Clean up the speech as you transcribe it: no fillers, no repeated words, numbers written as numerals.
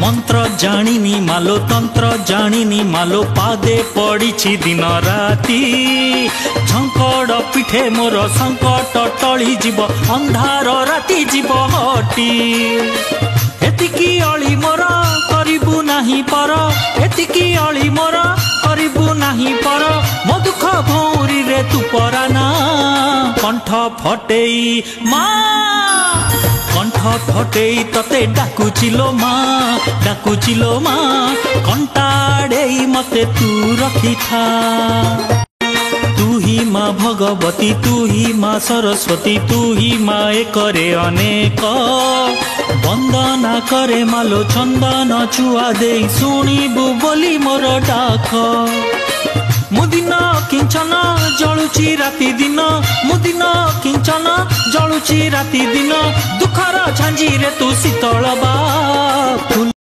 मंत्र जानिनी मालो तंत्र जानिनी मालो पादे पड़ी दिन राति झंकड़ पिठे मोर संकट टली जीव अंधार राति जीव हटी एतिकी अली मोर करिबु नाही पर एतिकी अली मोर करिबु नाही पर मो दुख भौरी रे तू पराना कंठ फटेई माँ कंठ फटेई तते डाकुचिलो माँ कंटाड़ेई मते तू रखी था तू ही माँ भगवती तू ही माँ सरस्वती तू ही माँ एकरे अनेक वंदना करे मालो चंदन चुआ दे शुणिबु बोली मोर डाक मुदिन किंचन जलुची राति दिन मुदिन किंचन जलुची राति दिन दुखर झांझी रे तू शीतल बापू